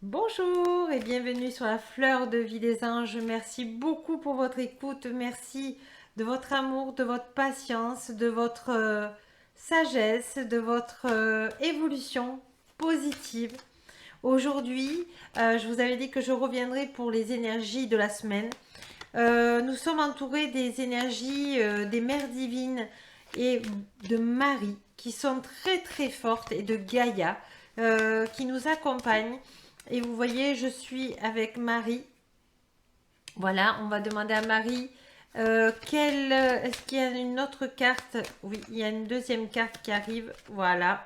Bonjour et bienvenue sur la fleur de vie des anges. Merci beaucoup pour votre écoute. Merci de votre amour, de votre patience, de votre sagesse, de votre évolution positive. Aujourd'hui, je vous avais dit que je reviendrai pour les énergies de la semaine. Nous sommes entourés des énergies des mères divines et de Marie qui sont très très fortes et de Gaïa qui nous accompagnent. Et vous voyez, je suis avec Marie. Voilà, on va demander à Marie est-ce qu'il y a une autre carte? Oui, il y a une deuxième carte qui arrive. Voilà.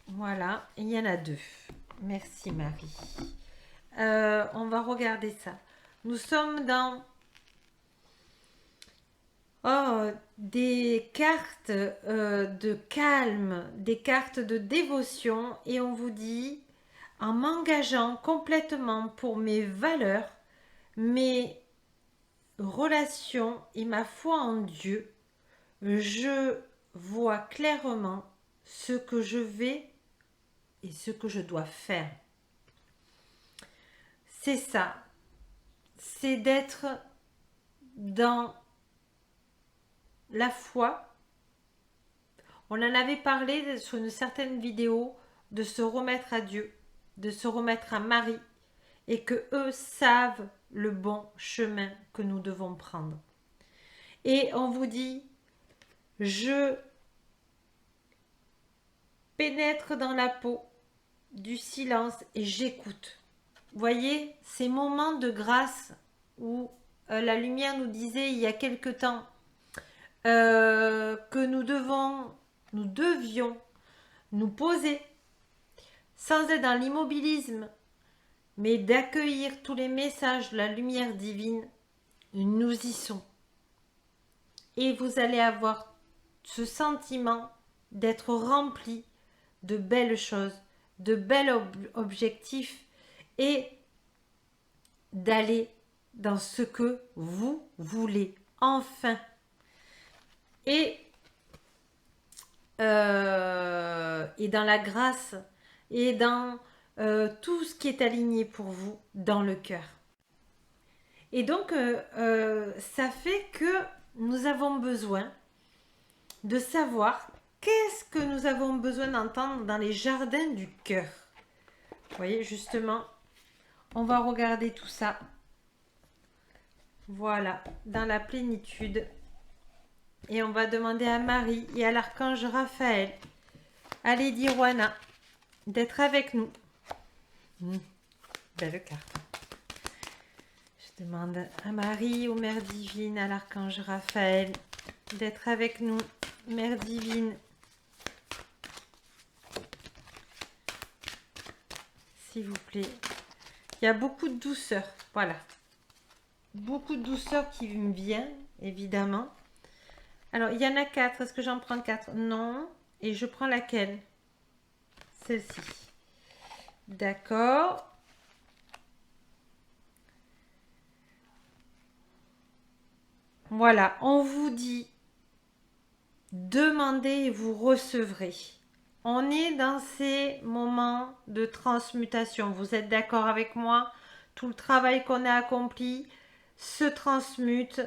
Voilà, il y en a deux. Merci Marie. On va regarder ça. Nous sommes dans des cartes de calme, des cartes de dévotion et on vous dit en m'engageant complètement pour mes valeurs, mes relations et ma foi en Dieu, je vois clairement ce que je vais et ce que je dois faire. C'est ça, c'est d'être dans la foi. On en avait parlé sur une certaine vidéo de se remettre à Dieu, de se remettre à Marie et que eux savent le bon chemin que nous devons prendre. Et on vous dit, je pénètre dans la peau du silence et j'écoute. Vous voyez, ces moments de grâce où la lumière nous disait il y a quelque temps que nous devions nous poser sans être dans l'immobilisme, mais d'accueillir tous les messages de la lumière divine, nous y sommes. Et vous allez avoir ce sentiment d'être rempli de belles choses, de bels objectifs et d'aller dans ce que vous voulez enfin. Et dans la grâce et dans tout ce qui est aligné pour vous dans le cœur. Et donc, ça fait que nous avons besoin de savoir qu'est-ce que nous avons besoin d'entendre dans les jardins du cœur. Vous voyez, justement, on va regarder tout ça. Voilà, dans la plénitude. Et on va demander à Marie et à l'archange Raphaël, à Lady Rwana, d'être avec nous. Belle carte. Je demande à Marie, aux mères divines, à l'archange Raphaël, d'être avec nous, mère divine. S'il vous plaît. Il y a beaucoup de douceur, voilà. Beaucoup de douceur qui me vient, évidemment. Alors, il y en a 4. Est-ce que j'en prends 4? Non. Et je prends laquelle? Celle-ci. D'accord. Voilà, on vous dit demandez et vous recevrez. On est dans ces moments de transmutation. Vous êtes d'accord avec moi? Tout le travail qu'on a accompli se transmute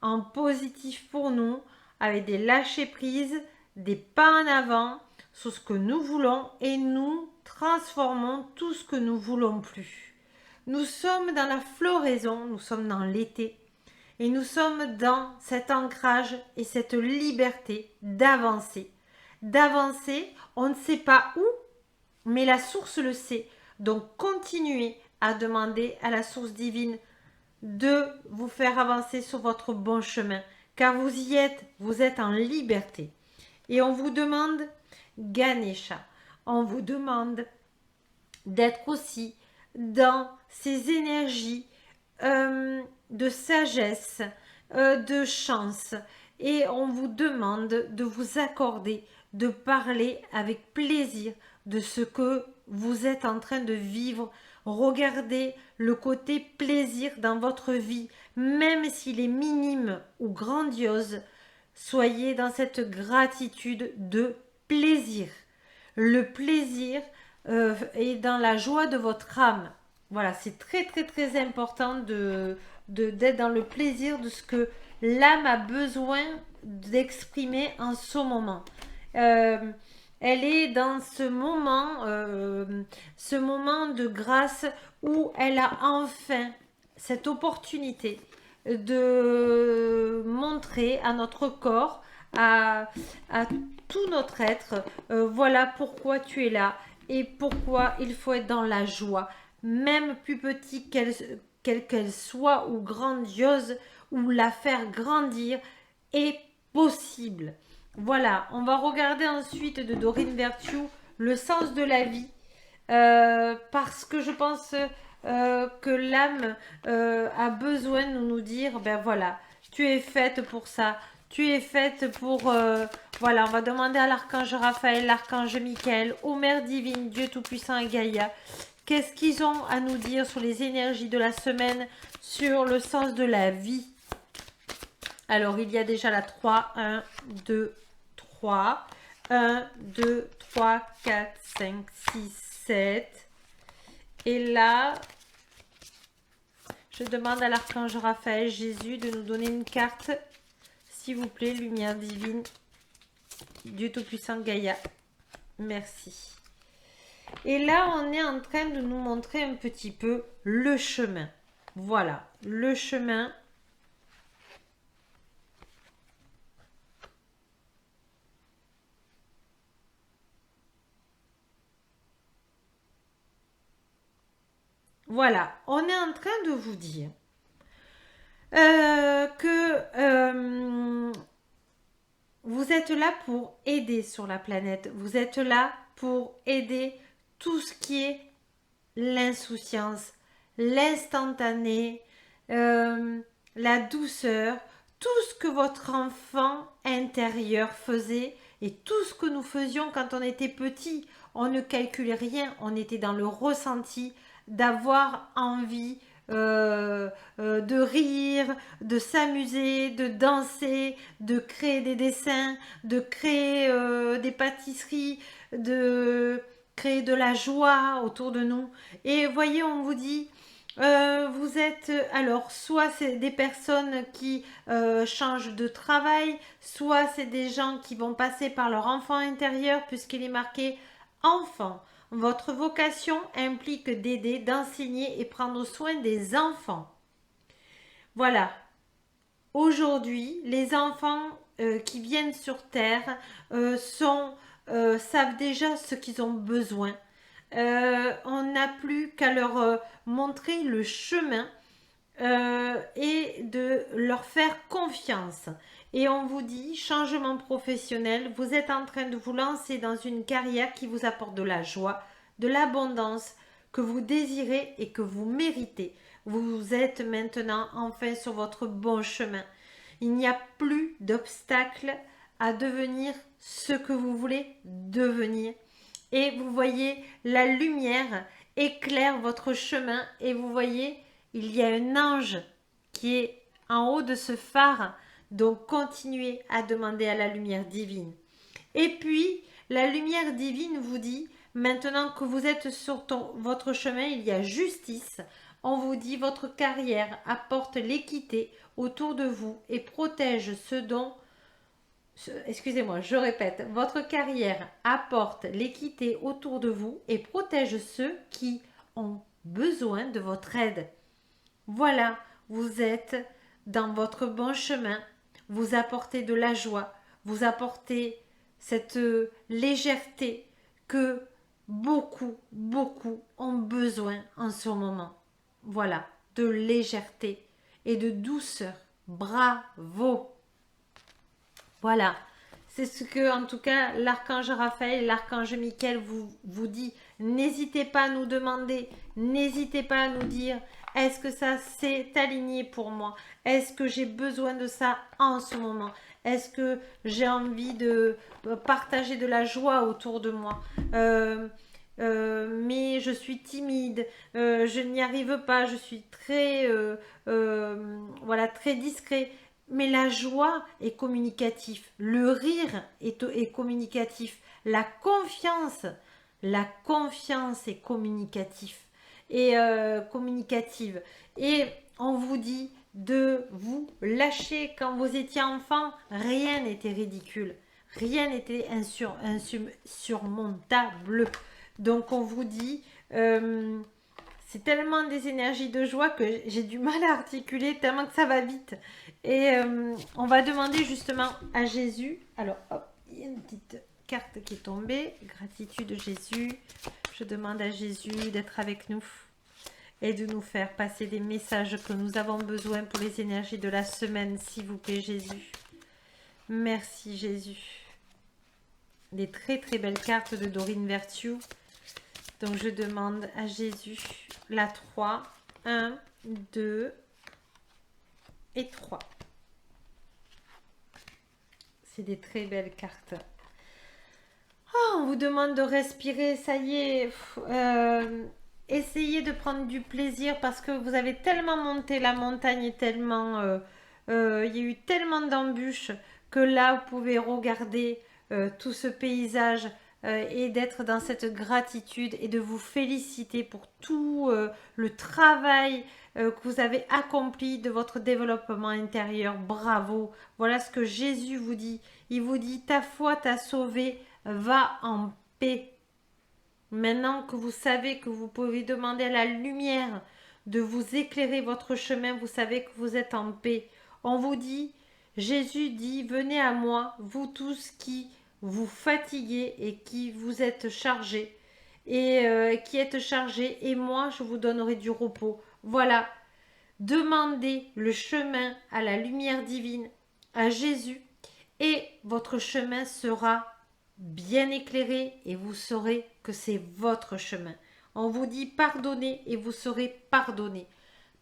en positif pour nous, avec des lâcher-prises, des pas en avant sur ce que nous voulons et nous transformons tout ce que nous voulons plus. Nous sommes dans la floraison, nous sommes dans l'été. Et nous sommes dans cet ancrage et cette liberté d'avancer. D'avancer, on ne sait pas où, mais la source le sait. Donc continuez à demander à la source divine de vous faire avancer sur votre bon chemin, car vous êtes en liberté. Et on vous demande Ganesha, on vous demande d'être aussi dans ces énergies de sagesse, de chance. Et on vous demande de vous accorder, de parler avec plaisir de ce que vous êtes en train de vivre. Regardez le côté plaisir dans votre vie, même s'il est minime ou grandiose. Soyez dans cette gratitude de plaisir. Le plaisir et dans la joie de votre âme. Voilà, c'est très très très important d'être dans le plaisir de ce que l'âme a besoin d'exprimer en ce moment. Euh, Elle est dans ce moment de grâce où elle a enfin cette opportunité de montrer à notre corps, à tout notre être, voilà pourquoi tu es là et pourquoi il faut être dans la joie, même plus petite qu'elle soit ou grandiose, ou la faire grandir est possible. Voilà, on va regarder ensuite de Dorine Virtue le sens de la vie, parce que je pense que l'âme a besoin de nous dire, ben voilà, tu es faite pour ça, tu es faite pour... voilà, on va demander à l'archange Raphaël, l'archange Michael, aux mères divines, Dieu Tout-Puissant et Gaïa, qu'est-ce qu'ils ont à nous dire sur les énergies de la semaine, sur le sens de la vie. Alors, il y a déjà la 3, 1, 2, 3. 1, 2, 3, 4, 5, 6, 7. Et là, je demande à l'archange Raphaël, Jésus, de nous donner une carte. S'il vous plaît, lumière divine, Dieu Tout-Puissant, Gaïa. Merci. Et là, on est en train de nous montrer un petit peu le chemin. Voilà, le chemin. Voilà, on est en train de vous dire que vous êtes là pour aider sur la planète. Vous êtes là pour aider tout ce qui est l'insouciance, l'instantané, la douceur, tout ce que votre enfant intérieur faisait et tout ce que nous faisions quand on était petit. On ne calculait rien, on était dans le ressenti d'avoir envie de rire, de s'amuser, de danser, de créer des dessins, de créer des pâtisseries, de créer de la joie autour de nous. Et voyez, on vous dit, vous êtes, alors, soit c'est des personnes qui changent de travail, soit c'est des gens qui vont passer par leur enfant intérieur, puisqu'il est marqué enfant. Votre vocation implique d'aider, d'enseigner et prendre soin des enfants. Voilà. Aujourd'hui, les enfants qui viennent sur Terre savent déjà ce qu'ils ont besoin. On n'a plus qu'à leur montrer le chemin et de leur faire confiance. Et on vous dit, changement professionnel, vous êtes en train de vous lancer dans une carrière qui vous apporte de la joie, de l'abondance, que vous désirez et que vous méritez. Vous êtes maintenant enfin sur votre bon chemin. Il n'y a plus d'obstacle à devenir ce que vous voulez devenir. Et vous voyez la lumière éclaire votre chemin et vous voyez il y a un ange qui est en haut de ce phare, donc continuez à demander à la lumière divine. Et puis, la lumière divine vous dit, maintenant que vous êtes sur votre chemin, il y a justice. On vous dit, votre carrière apporte l'équité autour de vous et protège ceux dont... Excusez-moi, je répète, votre carrière apporte l'équité autour de vous et protège ceux qui ont besoin de votre aide. Voilà, vous êtes dans votre bon chemin, vous apportez de la joie, vous apportez cette légèreté que beaucoup ont besoin en ce moment. Voilà, de légèreté et de douceur. Bravo! Voilà, c'est ce que en tout cas l'archange Raphaël et l'archange Michael vous dit. N'hésitez pas à nous demander, n'hésitez pas à nous dire, est-ce que ça s'est aligné pour moi? Est-ce que j'ai besoin de ça en ce moment? Est-ce que j'ai envie de partager de la joie autour de moi? Mais je suis timide, je n'y arrive pas, je suis très, voilà, très discret. Mais la joie est communicatif, le rire est communicatif, la confiance La confiance est communicative. Et on vous dit de vous lâcher. Quand vous étiez enfant, rien n'était ridicule. Rien n'était insurmontable. Donc on vous dit, c'est tellement des énergies de joie que j'ai du mal à articuler, tellement que ça va vite. Et on va demander justement à Jésus. Alors, hop, il y a une petite carte qui est tombée. Gratitude Jésus. Je demande à Jésus d'être avec nous et de nous faire passer des messages que nous avons besoin pour les énergies de la semaine, s'il vous plaît Jésus. Merci Jésus. Des très très belles cartes de Dorine Virtue. Donc je demande à Jésus la 3, 1, 2 et 3. C'est des très belles cartes. Oh, on vous demande de respirer, ça y est. Essayez de prendre du plaisir parce que vous avez tellement monté la montagne et tellement... il y a eu tellement d'embûches que là, vous pouvez regarder tout ce paysage et d'être dans cette gratitude et de vous féliciter pour tout le travail que vous avez accompli de votre développement intérieur. Bravo. Voilà ce que Jésus vous dit. Il vous dit, ta foi t'a sauvé, va en paix. Maintenant que vous savez que vous pouvez demander à la lumière de vous éclairer votre chemin, vous savez que vous êtes en paix. On vous dit, Jésus dit, venez à moi, vous tous qui vous fatiguez et qui vous êtes chargés, et moi je vous donnerai du repos. Voilà, demandez le chemin à la lumière divine, à Jésus, et votre chemin sera bien éclairé et vous saurez que c'est votre chemin. On vous dit pardonnez et vous serez pardonné.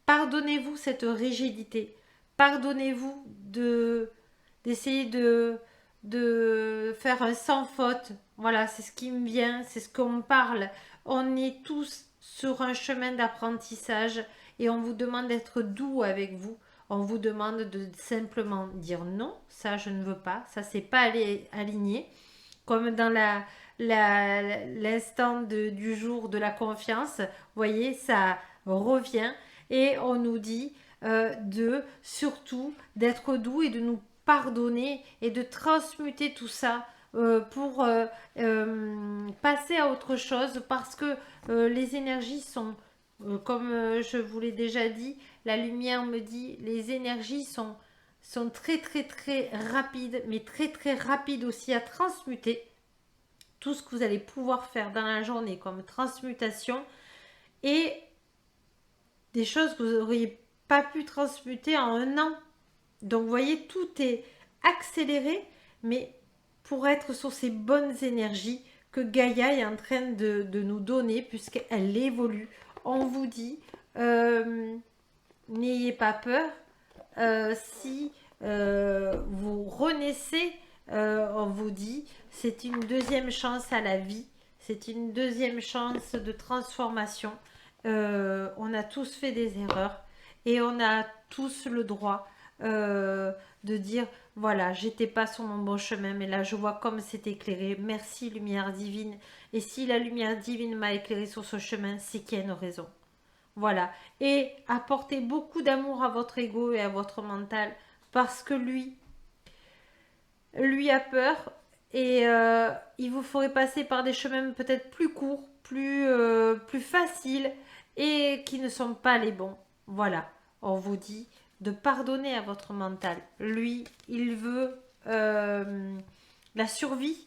Pardonnez-vous cette rigidité. Pardonnez-vous d'essayer de faire un sans faute. Voilà, c'est ce qui me vient, c'est ce qu'on parle. On est tous sur un chemin d'apprentissage et on vous demande d'être doux avec vous. On vous demande de simplement dire non, ça je ne veux pas, ça c'est pas aligné. Comme dans l'instant du jour de la confiance, vous voyez, ça revient et on nous dit surtout d'être doux et de nous pardonner et de transmuter tout ça pour passer à autre chose parce que les énergies sont, comme je vous l'ai déjà dit, la lumière me dit, les énergies sont très très très rapides, mais très très rapides aussi à transmuter. Tout ce que vous allez pouvoir faire dans la journée comme transmutation et des choses que vous n'auriez pas pu transmuter en un an. Donc vous voyez, tout est accéléré, mais pour être sur ces bonnes énergies que Gaïa est en train de nous donner, puisqu'elle évolue. On vous dit, n'ayez pas peur, si vous renaissez, on vous dit, c'est une deuxième chance à la vie, c'est une deuxième chance de transformation. On a tous fait des erreurs et on a tous le droit de dire voilà, j'étais pas sur mon bon chemin, mais là je vois comme c'est éclairé. Merci lumière divine. Et si la lumière divine m'a éclairé sur ce chemin, c'est qu'il y a une raison. Voilà. Et apportez beaucoup d'amour à votre ego et à votre mental parce que lui a peur et il vous ferait passer par des chemins peut-être plus courts, plus faciles et qui ne sont pas les bons. Voilà. On vous dit de pardonner à votre mental. Lui, il veut la survie.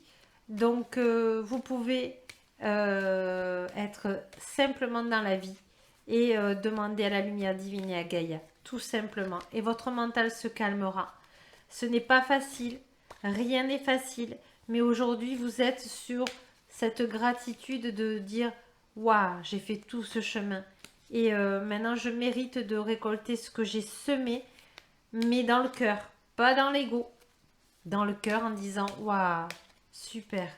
Donc, vous pouvez être simplement dans la vie et demander à la lumière divine et à Gaïa, tout simplement. Et votre mental se calmera. Ce n'est pas facile, rien n'est facile, mais aujourd'hui, vous êtes sur cette gratitude de dire « Waouh, j'ai fait tout ce chemin. Et maintenant, je mérite de récolter ce que j'ai semé, mais dans le cœur, pas dans l'ego. Dans le cœur en disant « Waouh, super.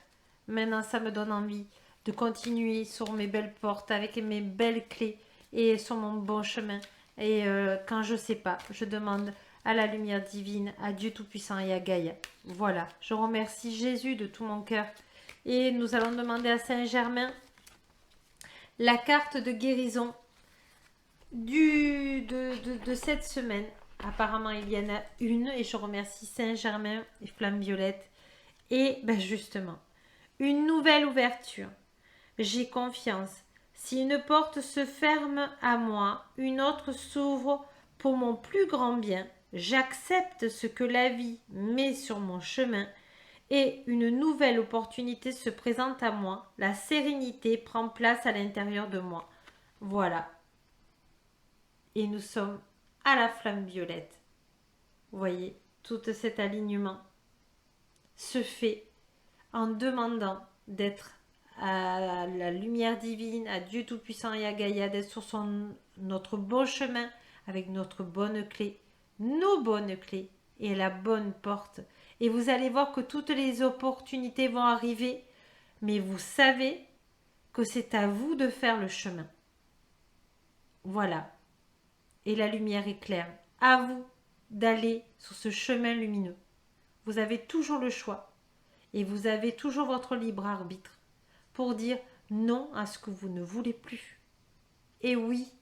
Maintenant, ça me donne envie de continuer sur mes belles portes avec mes belles clés et sur mon bon chemin. Et quand je ne sais pas, je demande à la lumière divine, à Dieu Tout-Puissant et à Gaïa. Voilà, je remercie Jésus de tout mon cœur Et nous allons demander à Saint-Germain la carte de guérison de cette semaine. Apparemment, il y en a une et je remercie Saint-Germain et Flamme Violette. Et ben justement, une nouvelle ouverture. J'ai confiance. Si une porte se ferme à moi, une autre s'ouvre pour mon plus grand bien. J'accepte ce que la vie met sur mon chemin et une nouvelle opportunité se présente à moi. La sérénité prend place à l'intérieur de moi. Voilà. Et nous sommes à la flamme violette. Vous voyez, tout cet alignement se fait en demandant d'être à la lumière divine, à Dieu Tout-Puissant et à Gaïa, d'être sur notre bon chemin avec notre bonne clé, nos bonnes clés et la bonne porte. Et vous allez voir que toutes les opportunités vont arriver, mais vous savez que c'est à vous de faire le chemin. Voilà. Et la lumière est claire. À vous d'aller sur ce chemin lumineux. Vous avez toujours le choix et vous avez toujours votre libre arbitre pour dire non à ce que vous ne voulez plus. Et oui,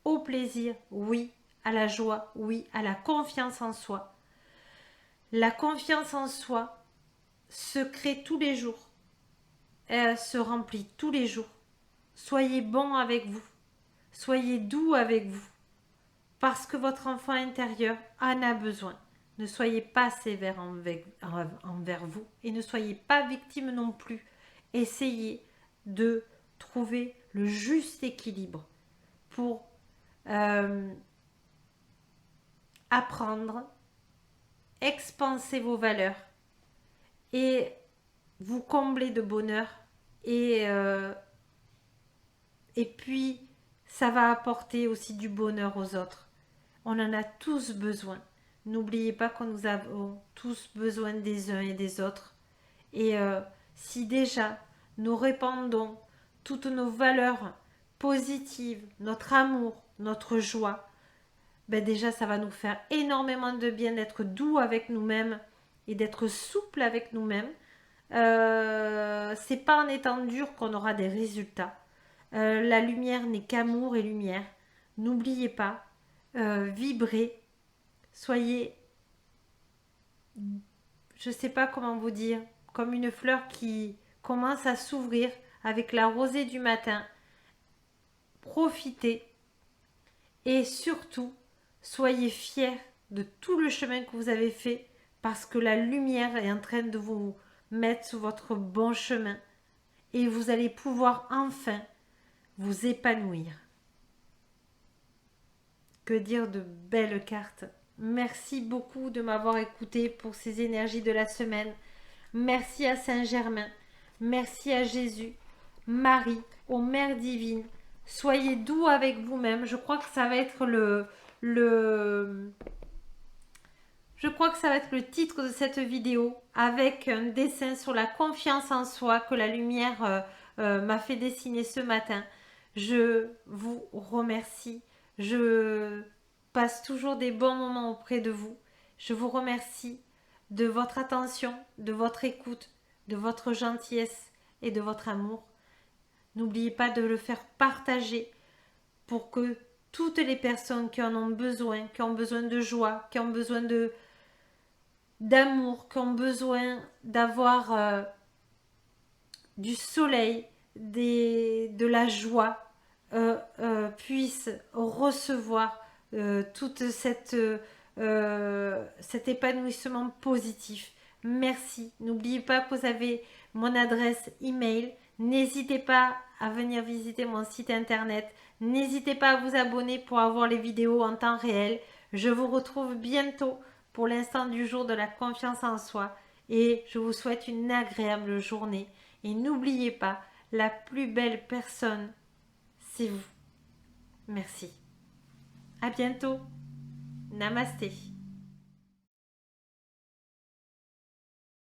au plaisir, oui, à la joie, oui, à la confiance en soi. La confiance en soi se crée tous les jours. Elle se remplit tous les jours. Soyez bon avec vous. Soyez doux avec vous. Parce que votre enfant intérieur en a besoin. Ne soyez pas sévère envers vous et ne soyez pas victime non plus. Essayez de trouver le juste équilibre pour apprendre, expanser vos valeurs et vous combler de bonheur et puis ça va apporter aussi du bonheur aux autres. On en a tous besoin. N'oubliez pas que nous avons tous besoin des uns et des autres. Et si déjà nous répandons toutes nos valeurs positives, notre amour, notre joie, ben déjà ça va nous faire énormément de bien d'être doux avec nous-mêmes et d'être souple avec nous-mêmes. C'est pas en étant dur qu'on aura des résultats. La lumière n'est qu'amour et lumière. N'oubliez pas, vibrez, soyez, je sais pas comment vous dire, comme une fleur qui commence à s'ouvrir avec la rosée du matin. Profitez et surtout, soyez fiers de tout le chemin que vous avez fait parce que la lumière est en train de vous mettre sur votre bon chemin et vous allez pouvoir enfin vous épanouir. Que dire de belles cartes. Merci beaucoup de m'avoir écouté pour ces énergies de la semaine. Merci à Saint-Germain. Merci à Jésus, Marie, aux Mères divines. Soyez doux avec vous-même. Je crois que ça va être je crois que ça va être le titre de cette vidéo avec un dessin sur la confiance en soi que la lumière m'a fait dessiner ce matin. Je vous remercie. Je passe toujours des bons moments auprès de vous. Je vous remercie de votre attention, de votre écoute, de votre gentillesse et de votre amour. N'oubliez pas de le faire partager pour que toutes les personnes qui en ont besoin, qui ont besoin de joie, qui ont besoin d'amour, qui ont besoin d'avoir du soleil, de la joie, puissent recevoir toute cet épanouissement positif. Merci. N'oubliez pas que vous avez mon adresse email. N'hésitez pas à venir visiter mon site internet. N'hésitez pas à vous abonner pour avoir les vidéos en temps réel. Je vous retrouve bientôt pour l'instant du jour de la confiance en soi et je vous souhaite une agréable journée. Et n'oubliez pas, la plus belle personne, c'est vous. Merci. À bientôt. Namasté.